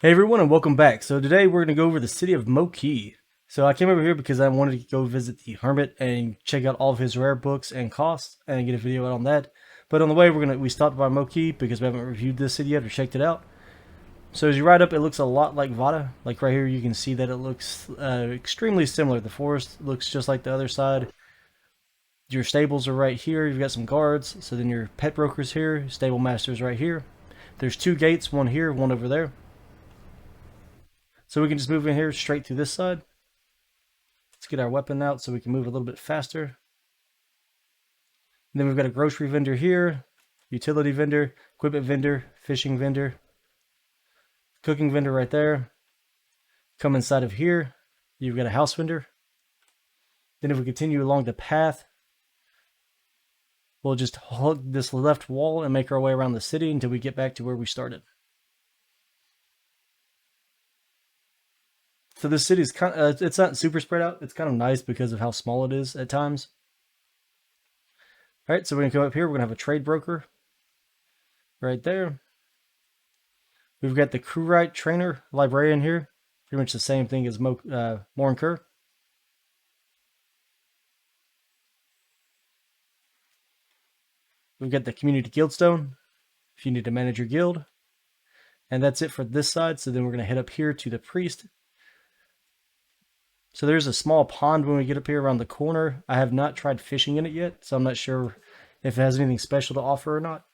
Hey everyone, and welcome back. So today we're going to go over the city of Moh Ki. So I came over here because I wanted to go visit the hermit and check out all of his rare books and costs and get a video out on that. But on the way we stopped by Moh Ki because we haven't reviewed this city yet or checked it out. So as you ride up, it looks a lot like Vada. Like right here, you can see that it looks extremely similar. The forest looks just like the other side. Your stables are right here. You've got some guards. So then your pet broker's here. Stable master's right here. There's two gates, one here, one over there. So we can just move in here straight through this side. Let's get our weapon out so we can move a little bit faster. And then we've got a grocery vendor here, utility vendor, equipment vendor, fishing vendor, cooking vendor right there. Come inside of here, you've got a house vendor. Then if we continue along the path, we'll just hug this left wall and make our way around the city until we get back to where we started. So this city's it's not super spread out. It's kind of nice because of how small it is at times. All right, so we're gonna come up here. We're gonna have a trade broker right there. We've got the crewwright trainer librarian here. Pretty much the same thing as Moh Ki. We've got the community guildstone if you need to manage your guild. And that's it for this side. So then we're going to head up here to the priest. So there's a small pond when we get up here around the corner. I have not tried fishing in it yet, so I'm not sure if it has anything special to offer or not.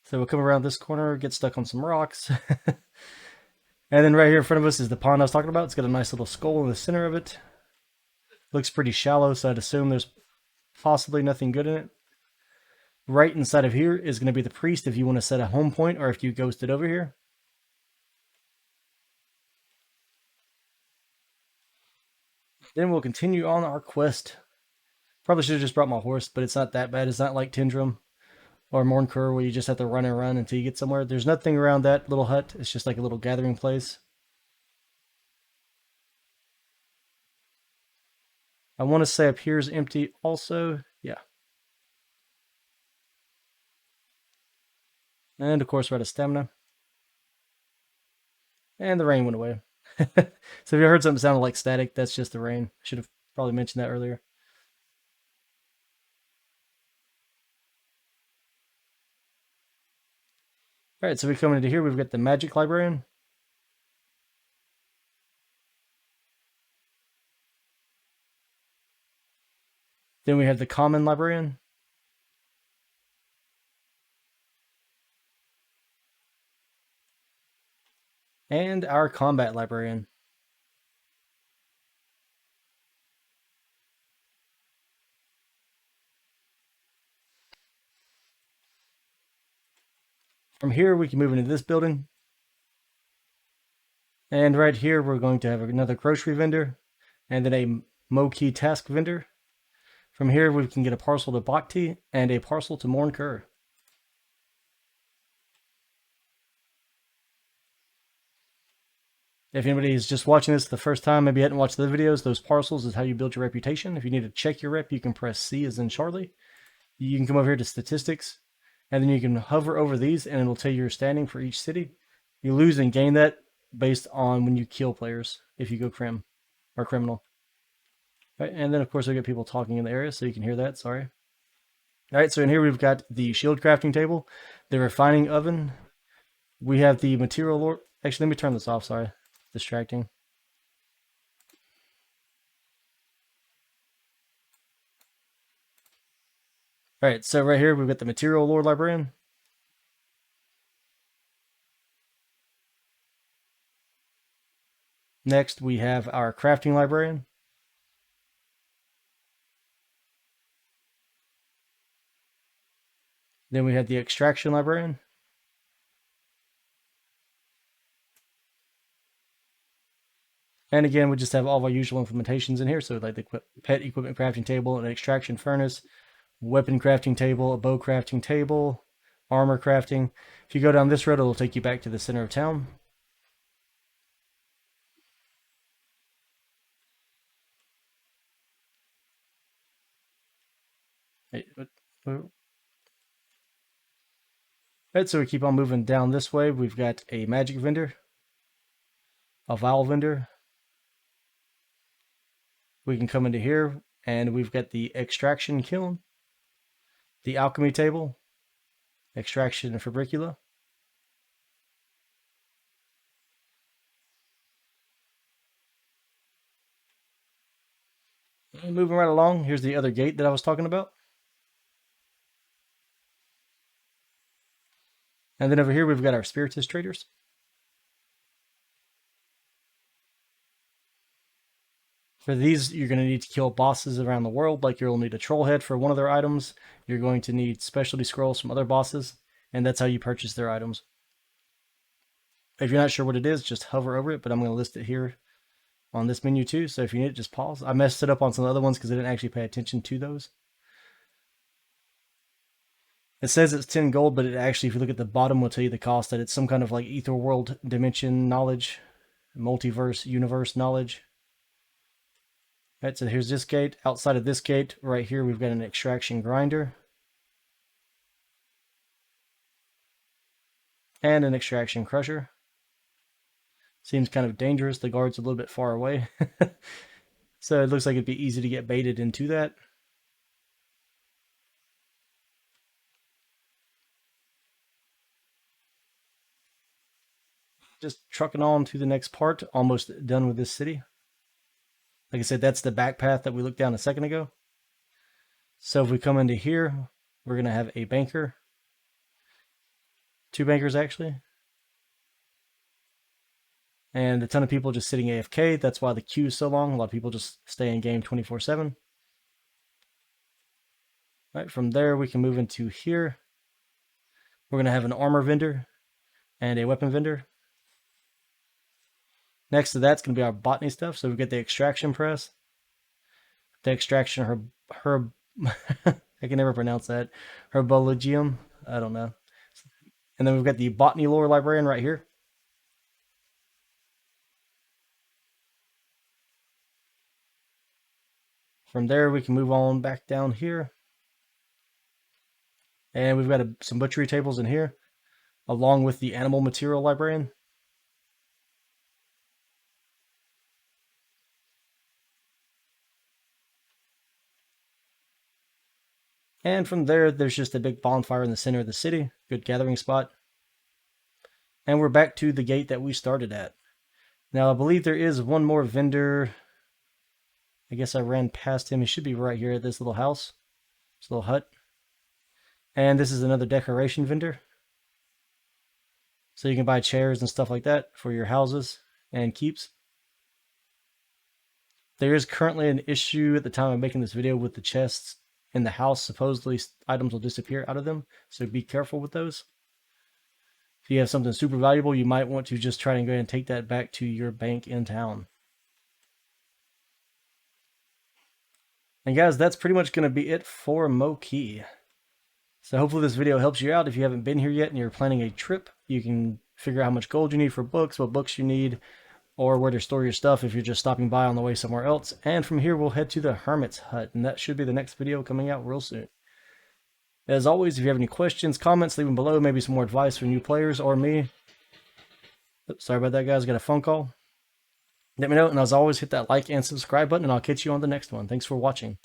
So we'll come around this corner, get stuck on some rocks. And then right here in front of us is the pond I was talking about. It's got a nice little skull in the center of it. Looks pretty shallow, so I'd assume there's possibly nothing good in it. Right inside of here is going to be the priest if you want to set a home point or if you ghosted over here. Then we'll continue on our quest. Probably should have just brought my horse, but it's not that bad. It's not like Tindrum or Moh Ki where you just have to run and run until you get somewhere. There's nothing around that little hut. It's just like a little gathering place. I want to say up here is empty also. Yeah. And of course we're out of stamina. And the rain went away. So if you heard something sounded like static, that's just the rain. Should have probably mentioned that earlier. All right, so we come into here. We've got the magic librarian. Then we have the common librarian. And our combat librarian. From here, we can move into this building. And right here, we're going to have another grocery vendor and then a Moh Ki task vendor. From here, we can get a parcel to Bhakti and a parcel to Moh Ki. If anybody is just watching this the first time, maybe hadn't watched the videos, those parcels is how you build your reputation. If you need to check your rep, you can press C as in Charlie. You can come over here to statistics, and then you can hover over these, and it'll tell you your standing for each city. You lose and gain that based on when you kill players, if you go crim or criminal. Right, and then, of course, we get people talking in the area, so you can hear that. Sorry. All right, so in here we've got the shield crafting table, the refining oven. We have the material lord. Actually, let me turn this off. Sorry, distracting. All right, so right here we've got the material lord librarian. Next, we have our crafting librarian. Then we have the extraction librarian. And again, we just have all of our usual implementations in here. So like the pet equipment crafting table, an extraction furnace, weapon crafting table, a bow crafting table, armor crafting. If you go down this road, it'll take you back to the center of town. Hey, Right, so we keep on moving down this way. We've got a magic vendor, a vial vendor. We can come into here, and we've got the extraction kiln, the alchemy table, extraction fabricula. And moving right along, here's the other gate that I was talking about. And then over here, we've got our Spiritus Traders. For these, you're going to need to kill bosses around the world, like you'll need a troll head for one of their items. You're going to need specialty scrolls from other bosses, and that's how you purchase their items. If you're not sure what it is, just hover over it, but I'm going to list it here on this menu too, so if you need it, just pause. I messed it up on some other ones because I didn't actually pay attention to those. It says it's 10 gold, but it actually, if you look at the bottom, will tell you the cost, that it's some kind of like ether world dimension knowledge, multiverse, universe knowledge. Right, so here's this gate. Outside of this gate, right here, we've got an extraction grinder. And an extraction crusher. Seems kind of dangerous. The guard's a little bit far away. So it looks like it'd be easy to get baited into that. Just trucking on to the next part. Almost done with this city. Like I said, that's the back path that we looked down a second ago. So if we come into here, we're going to have a banker. 2 bankers, actually. And a ton of people just sitting AFK. That's why the queue is so long. A lot of people just stay in game 24/7. Right, from there, we can move into here. We're going to have an armor vendor and a weapon vendor. Next to that's going to be our botany stuff. So we've got the extraction press, the extraction herb I can never pronounce that. Herbologium. I don't know. And then we've got the botany lore librarian right here. From there, we can move on back down here. And we've got some butchery tables in here, along with the animal material librarian. And from there, there's just a big bonfire in the center of the city. Good gathering spot. And we're back to the gate that we started at. Now, I believe there is one more vendor. I guess I ran past him. He should be right here at this little house. This little hut. And this is another decoration vendor. So you can buy chairs and stuff like that for your houses and keeps. There is currently an issue at the time of making this video with the chests in the house. Supposedly items will disappear out of them, so be careful with those. If you have something super valuable, you might want to just try and go ahead and take that back to your bank in town. And guys, that's pretty much going to be it for Moh Ki. So hopefully this video helps you out. If you haven't been here yet and you're planning a trip, you can figure out how much gold you need for books, what books you need, or where to store your stuff if you're just stopping by on the way somewhere else. And from here, we'll head to the Hermit's Hut, and that should be the next video coming out real soon. As always, if you have any questions, comments, leave them below. Maybe some more advice for new players or me. Oops, sorry about that, guys. Got a phone call. Let me know, and as always, hit that like and subscribe button, and I'll catch you on the next one. Thanks for watching.